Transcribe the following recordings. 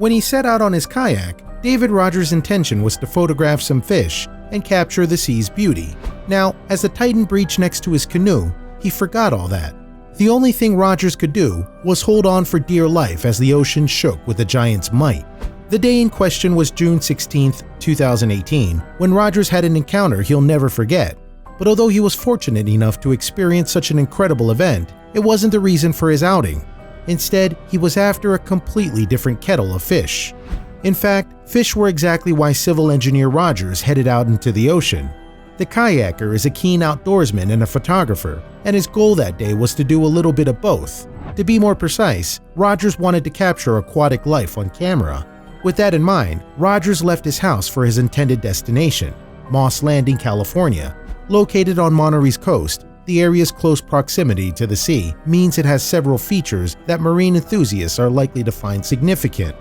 When he set out on his kayak, David Rogers' intention was to photograph some fish and capture the sea's beauty. Now, as the Titan breached next to his canoe, he forgot all that. The only thing Rogers could do was hold on for dear life as the ocean shook with a giant's might. The day in question was June 16, 2018, when Rogers had an encounter he'll never forget. But although he was fortunate enough to experience such an incredible event, it wasn't the reason for his outing. Instead, he was after a completely different kettle of fish. In fact, fish were exactly why civil engineer Rogers headed out into the ocean. The kayaker is a keen outdoorsman and a photographer, and his goal that day was to do a little bit of both. To be more precise, Rogers wanted to capture aquatic life on camera. With that in mind, Rogers left his house for his intended destination, Moss Landing, California. Located on Monterey's coast, the area's close proximity to the sea means it has several features that marine enthusiasts are likely to find significant.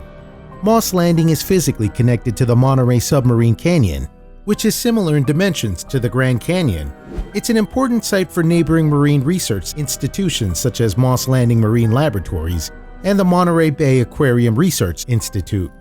Moss Landing is physically connected to the Monterey Submarine Canyon, which is similar in dimensions to the Grand Canyon. It's an important site for neighboring marine research institutions such as Moss Landing Marine Laboratories and the Monterey Bay Aquarium Research Institute.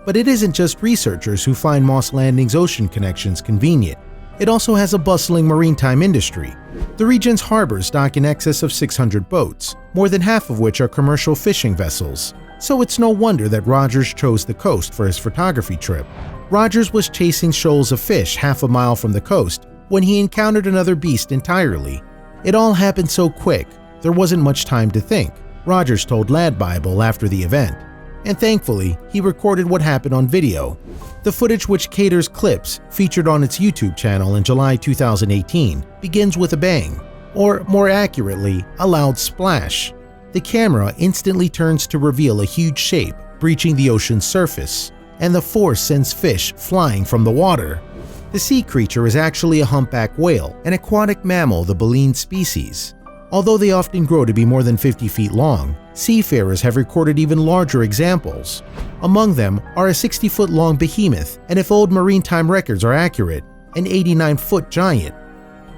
But it isn't just researchers who find Moss Landing's ocean connections convenient. It also has a bustling maritime industry. The region's harbors dock in excess of 600 boats, more than half of which are commercial fishing vessels. So it's no wonder that Rogers chose the coast for his photography trip. Rogers was chasing shoals of fish half a mile from the coast when he encountered another beast entirely. It all happened so quick, there wasn't much time to think, Rogers told Lad Bible after the event. And thankfully, he recorded what happened on video. The footage, which caters clips featured on its YouTube channel in July 2018, begins with a bang, or more accurately, a loud splash. The camera instantly turns to reveal a huge shape breaching the ocean's surface, and the force sends fish flying from the water. The sea creature is actually a humpback whale, an aquatic mammal of the baleen species. Although they often grow to be more than 50 feet long, seafarers have recorded even larger examples. Among them are a 60-foot-long behemoth, and if old maritime records are accurate, an 89-foot giant.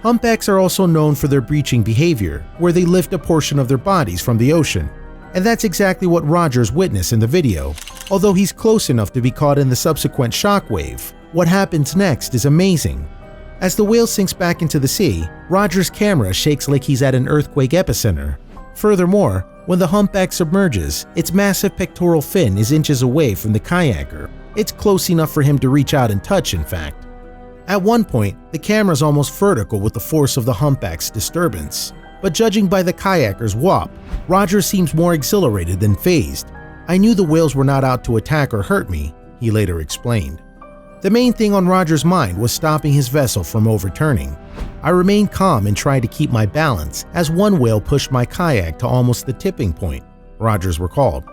Humpbacks are also known for their breaching behavior, where they lift a portion of their bodies from the ocean. And that's exactly what Rogers witnessed in the video, although he's close enough to be caught in the subsequent shockwave. What happens next is amazing. As the whale sinks back into the sea, Rogers' camera shakes like he's at an earthquake epicenter. Furthermore, when the humpback submerges, its massive pectoral fin is inches away from the kayaker. It's close enough for him to reach out and touch, in fact. At one point, the camera's almost vertical with the force of the humpback's disturbance. But judging by the kayaker's whop, Rogers seems more exhilarated than fazed. "I knew the whales were not out to attack or hurt me," he later explained. The main thing on Rogers' mind was stopping his vessel from overturning. "I remained calm and tried to keep my balance as one whale pushed my kayak to almost the tipping point," Rogers recalled.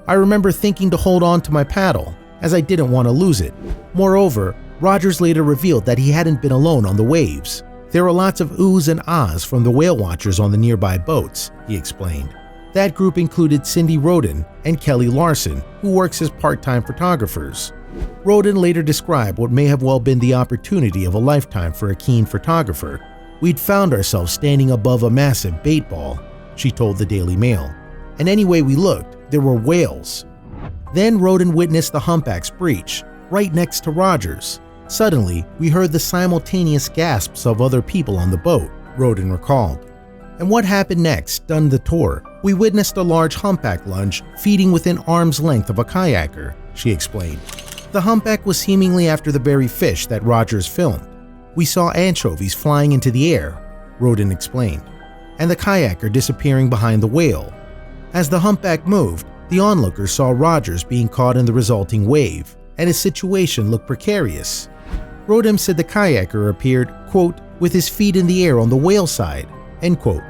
"I remember thinking to hold on to my paddle, as I didn't want to lose it." Moreover, Rogers later revealed that he hadn't been alone on the waves. There were lots of oohs and ahs from the whale watchers on the nearby boats, he explained. That group included Cindy Roden and Kelly Larson, who works as part-time photographers. Roden later described what may have well been the opportunity of a lifetime for a keen photographer. "We'd found ourselves standing above a massive bait ball," she told the Daily Mail. "And any way we looked, there were whales." Then Roden witnessed the humpback's breach, right next to Rogers. "Suddenly, we heard the simultaneous gasps of other people on the boat," Roden recalled. And what happened next stunned the tour. "We witnessed a large humpback lunge feeding within arm's length of a kayaker," she explained. The humpback was seemingly after the very fish that Rogers filmed. "We saw anchovies flying into the air," Roden explained, and the kayaker disappearing behind the whale. As the humpback moved, the onlookers saw Rogers being caught in the resulting wave, and his situation looked precarious. Roden said the kayaker appeared, quote, "with his feet in the air on the whale side," end quote.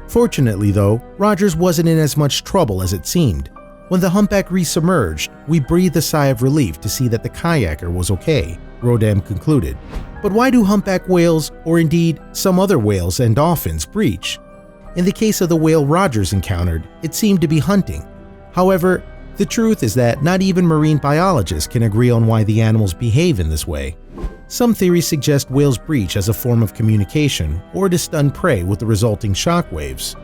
Fortunately though, Rogers wasn't in as much trouble as it seemed. When the humpback resubmerged, we breathed a sigh of relief to see that the kayaker was okay, Roden concluded. But why do humpback whales, or indeed some other whales and dolphins, breach? In the case of the whale Rogers encountered, it seemed to be hunting. However, the truth is that not even marine biologists can agree on why the animals behave in this way. Some theories suggest whales breach as a form of communication or to stun prey with the resulting shockwaves.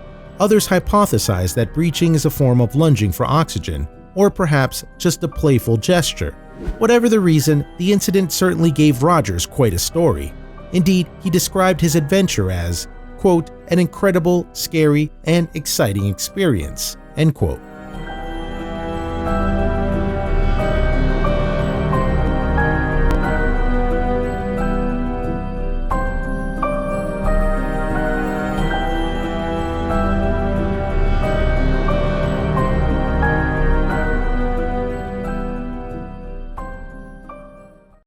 Others hypothesize that breaching is a form of lunging for oxygen or perhaps just a playful gesture. Whatever the reason, the incident certainly gave Rogers quite a story. Indeed, he described his adventure as, quote, an incredible, scary, and exciting experience, end quote.